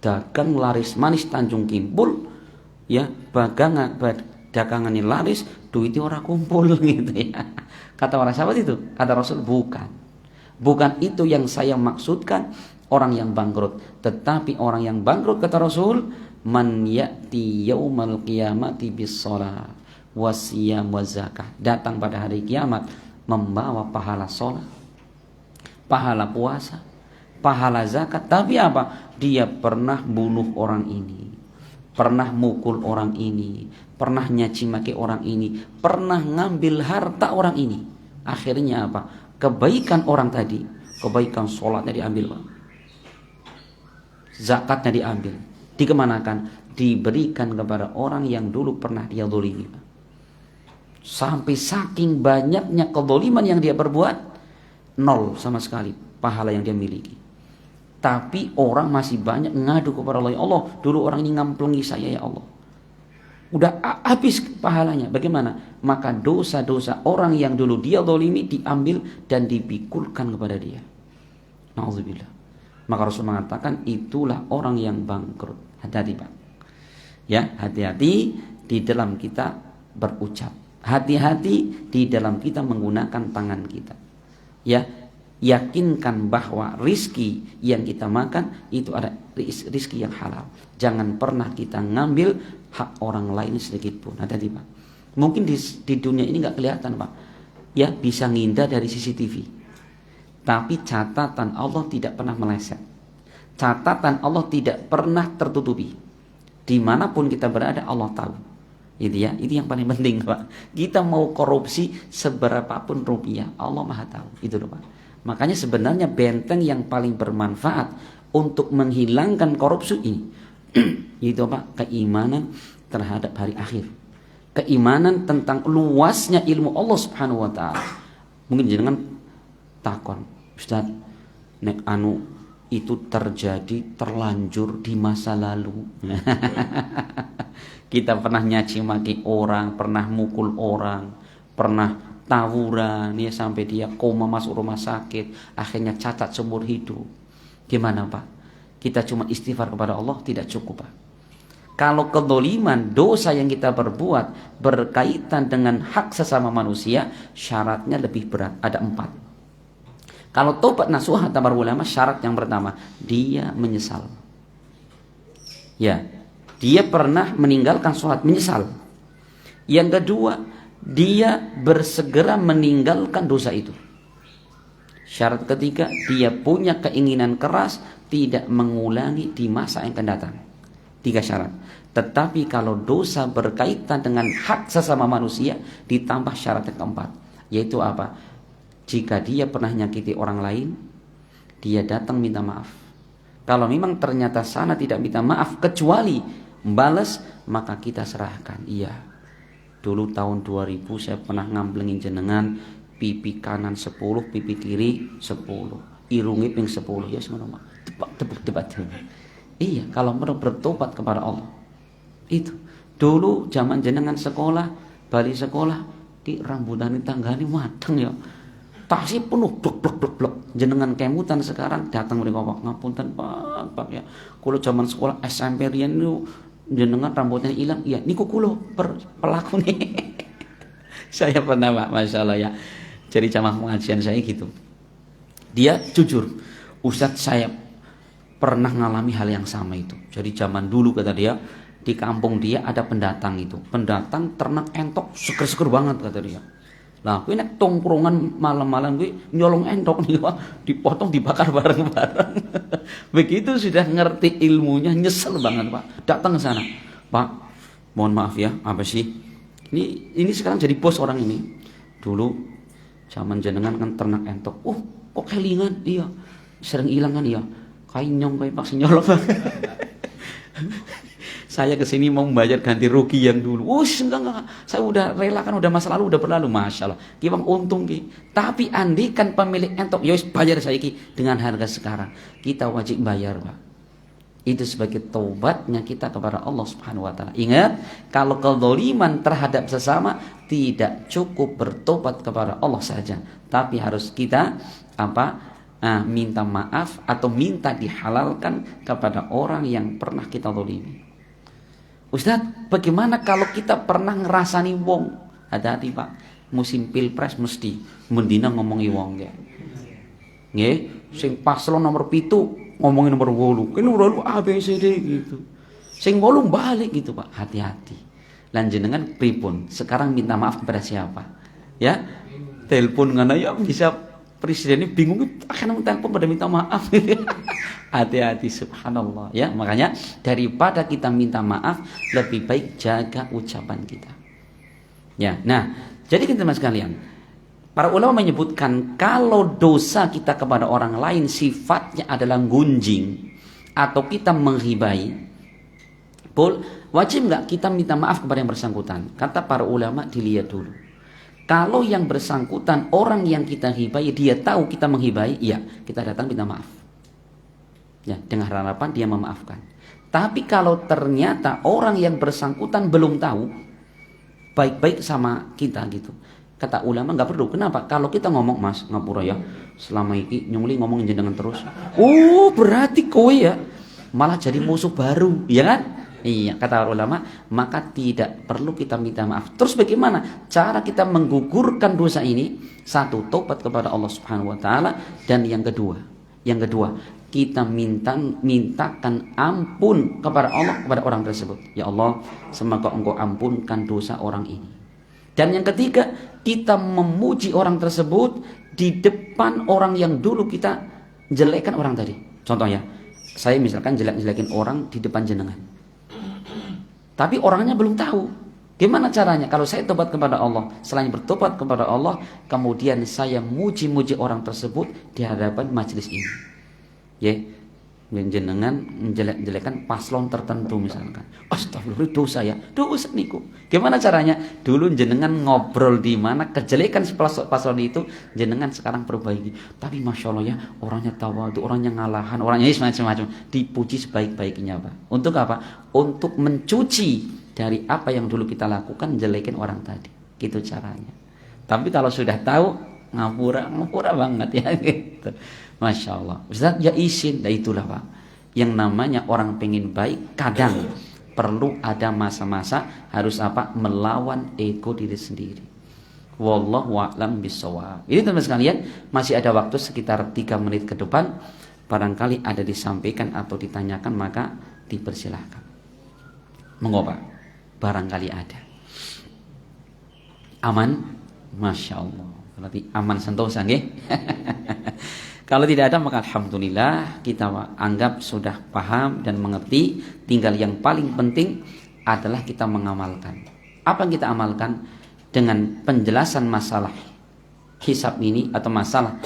Dagang laris manis Tanjung Kimpul, ya, dagangannya laris, duitnya orang kumpul gitu ya. Kata para sahabat itu, kata Rasul, bukan itu yang saya maksudkan orang yang bangkrut, tetapi orang yang bangkrut kata Rasul, man ya'ti yaumal qiyamati bis-shalah wasiyam wazakah, datang pada hari kiamat membawa pahala sholat, pahala puasa, pahala zakat, tapi apa? Dia pernah bunuh orang ini, pernah mukul orang ini, pernah nyaci maki orang ini, pernah ngambil harta orang ini. Akhirnya apa? Kebaikan orang tadi, kebaikan sholatnya diambil, Pak. Zakatnya diambil, dikemanakan? Diberikan kepada orang yang dulu pernah dia zalimi. Sampai saking banyaknya kezaliman yang dia perbuat, nol sama sekali pahala yang dia miliki. Tapi orang masih banyak ngadu kepada Allah, ya Allah, dulu orang ini ngamplungi saya ya Allah. Udah habis pahalanya. Bagaimana? Maka dosa-dosa orang yang dulu dia zalimi diambil dan dipikulkan kepada dia. Nauzubillah. Maka Rasul mengatakan itulah orang yang bangkrut. Hati-hati, Pak. Ya, hati-hati di dalam kita berucap. Hati-hati di dalam kita menggunakan tangan kita. Ya, yakinkan bahwa rizki yang kita makan itu ada rizki yang halal. Jangan pernah kita ngambil hak orang lain sedikit pun. Hati-hati, Pak. Mungkin di dunia ini nggak kelihatan, Pak. Ya, bisa ngindar dari CCTV. Tapi catatan Allah tidak pernah meleset. Catatan Allah tidak pernah tertutupi. Dimanapun kita berada Allah tahu. Itu ya, itu yang paling penting, Pak. Kita mau korupsi seberapapun rupiah, Allah Maha tahu. Itu loh, Pak. Makanya sebenarnya benteng yang paling bermanfaat untuk menghilangkan korupsi ini itu Pak, keimanan terhadap hari akhir. Keimanan tentang luasnya ilmu Allah Subhanahu wa taala. Mungkin jangan takon, Ustaz, nek anu itu terjadi terlanjur di masa lalu. Kita pernah nyaci maki orang, pernah mukul orang, pernah tawuran ya sampai dia koma masuk rumah sakit, akhirnya cacat seumur hidup. Gimana, Pak? Kita cuma istighfar kepada Allah tidak cukup, Pak. Kalau kezaliman, dosa yang kita perbuat berkaitan dengan hak sesama manusia, syaratnya lebih berat, ada 4. Kalau tobat nasuha kata para ulama, syarat yang pertama, dia menyesal. Ya, dia pernah meninggalkan sholat, menyesal. Yang kedua, dia bersegera meninggalkan dosa itu. Syarat ketiga, dia punya keinginan keras, tidak mengulangi di masa yang akan datang. 3 syarat. Tetapi kalau dosa berkaitan dengan hak sesama manusia, ditambah syarat yang keempat, yaitu apa? Jika dia pernah nyakiti orang lain, dia datang minta maaf. Kalau memang ternyata sana tidak minta maaf kecuali membalas, maka kita serahkan. Iya, dulu tahun 2000 saya pernah ngamblengin jenengan, pipi kanan 10, pipi kiri 10, irungi ping 10. Ya semoga tebak. Iya, kalau mau bertobat kepada Allah. Itu dulu zaman jenengan sekolah, balik sekolah, di rambutan tanggane mateng ya. Taksi penuh blok jenengan kemutan sekarang datang mereka ngapunten Pak ya. Kulo zaman sekolah SMP riyen niku jenengan rambutnya hilang. Iya, niku kulo pelaku nih. Saya pernah, Pak, masyaallah ya. Jadi jamaah pengajian saya gitu. Dia jujur, Ustadz saya pernah ngalami hal yang sama itu. Jadi zaman dulu kata dia, di kampung dia ada pendatang itu. Pendatang ternak entok seger-seger banget kata dia. Lah, kuwi nek tongkrongan malam-malam kuwi nyolong entok nih, Pak, dipotong dibakar bareng-bareng. Begitu sudah ngerti ilmunya, nyesel banget, Pak. Datang ke sana. Pak, mohon maaf ya, apa sih? Ini sekarang jadi bos orang ini. Dulu zaman jenengan kan ternak entok. Kok kelingan? Iya. Sering hilang kan iya. Kayak nyong kayak Pak nyolong. Saya kesini mau membayar ganti rugi yang dulu. Enggak. Saya udah relakan, udah masa lalu, udah berlalu. Masya Allah. Ki bang untung ki. Tapi andikan pemilik entok, yos bayar saya ki dengan harga sekarang. Kita wajib bayar, Pak. Itu sebagai taubatnya kita kepada Allah Subhanahu wa taala. Ingat, kalau kezaliman terhadap sesama tidak cukup bertobat kepada Allah saja, tapi harus kita minta maaf atau minta dihalalkan kepada orang yang pernah kita zalimi. Ustadz, bagaimana kalau kita pernah ngerasani wong? Hati-hati Pak, musim pilpres mesti mendina ngomongi wong ya. Nggih, sing paslon nomor 7 ngomongin nomor 8. Kan nomor 8 ABCD gitu. Sing 8 balik gitu Pak. Hati-hati. Lan jenengan pripun? Sekarang minta maaf kepada siapa? Ya. Telepon ngana ya bisa presiden ini bingung akan telepon pada minta maaf. Hati-hati, subhanallah ya. Makanya daripada kita minta maaf, lebih baik jaga ucapan kita. Ya. Nah, jadi teman-teman sekalian, para ulama menyebutkan kalau dosa kita kepada orang lain sifatnya adalah gunjing atau kita menghibai, wajib nggak kita minta maaf kepada yang bersangkutan? Kata para ulama, dilihat dulu. Kalau yang bersangkutan orang yang kita hibai, dia tahu kita menghibai, ya kita datang minta maaf. Ya, dengan harapan dia memaafkan. Tapi kalau ternyata orang yang bersangkutan belum tahu, baik-baik sama kita gitu, kata ulama nggak perlu. Kenapa? Kalau kita ngomong, Mas ngapura ya, selama ini nyungli ngomong jenengan terus. Berarti kowe ya malah jadi musuh baru, ya kan? Iya, kata ulama, maka tidak perlu kita minta maaf. Terus bagaimana cara kita menggugurkan dosa ini? Satu, tobat kepada Allah Subhanahu wa taala, dan yang kedua, kita mintakan ampun kepada Allah, kepada orang tersebut. Ya Allah, semoga Engkau ampunkan dosa orang ini. Dan yang ketiga, kita memuji orang tersebut di depan orang yang dulu kita jelekkan orang tadi. Contohnya, saya misalkan jelek-jelekin orang di depan jenengan, tapi orangnya belum tahu. Gimana caranya? Kalau saya tobat kepada Allah, selain bertobat kepada Allah, kemudian saya muji-muji orang tersebut di hadapan majelis ini. Ya, jenengan menjelek-jelekan paslon tertentu misalkan. Astagfirullah, dosa ya. Dosa niku. Gimana caranya? Dulu jenengan ngobrol di mana kejelekan paslon itu, jenengan sekarang perbaiki. Tapi masya Allah ya, orangnya tawadhu, orangnya ngalahan, orangnya semacam-macam. Dipuji sebaik-baiknya, Pak. Untuk apa? Untuk mencuci dari apa yang dulu kita lakukan, jelekin orang tadi. Gitu caranya. Tapi kalau sudah tahu, ngapura banget ya gitu. Masya Allah. Ustaz, ya izin. Nah itulah Pak, yang namanya orang pengen baik kadang perlu ada masa-masa harus melawan ego diri sendiri. Wallahu a'lam bishawab. Ini teman-teman sekalian, masih ada waktu sekitar 3 menit ke depan. Barangkali ada disampaikan atau ditanyakan, maka dipersilahkan. Monggo Pak, barangkali ada. Aman? Masya Allah. Berarti aman sentosa nggih. Kalau tidak ada, maka alhamdulillah kita anggap sudah paham dan mengerti. Tinggal yang paling penting adalah kita mengamalkan. Apa yang kita amalkan? Dengan penjelasan masalah hisab ini atau masalah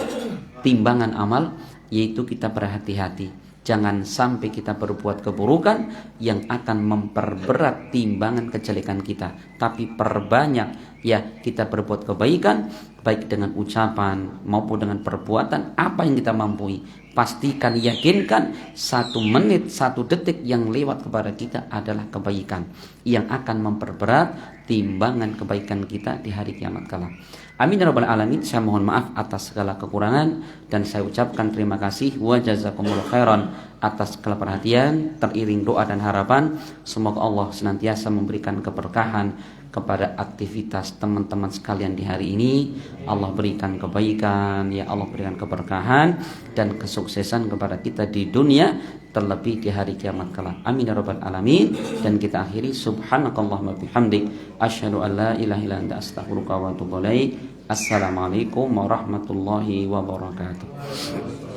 timbangan amal, yaitu kita berhati-hati. Jangan sampai kita berbuat keburukan yang akan memperberat timbangan kejelekan kita. Tapi perbanyak ya kita berbuat kebaikan, baik dengan ucapan maupun dengan perbuatan apa yang kita mampu. Pastikan, yakinkan 1 menit, 1 detik yang lewat kepada kita adalah kebaikan yang akan memperberat timbangan kebaikan kita di hari kiamat kelak. Amin ya rabbal alamin. Saya mohon maaf atas segala kekurangan dan saya ucapkan terima kasih wa jazakumullah khairan atas segala perhatian, teriring doa dan harapan. Semoga Allah senantiasa memberikan keberkahan kepada aktivitas teman-teman sekalian di hari ini. Allah berikan kebaikan, ya Allah berikan keberkahan dan kesuksesan kepada kita di dunia, terlebih di hari kiamat kelak. Amin ya rabbal alamin. Dan kita akhiri subhanakallahumma bihamdik asyhadu an la ilaha illa anta astaghfiruka wa atubu ilaik. Assalamualaikum warahmatullahi wabarakatuh.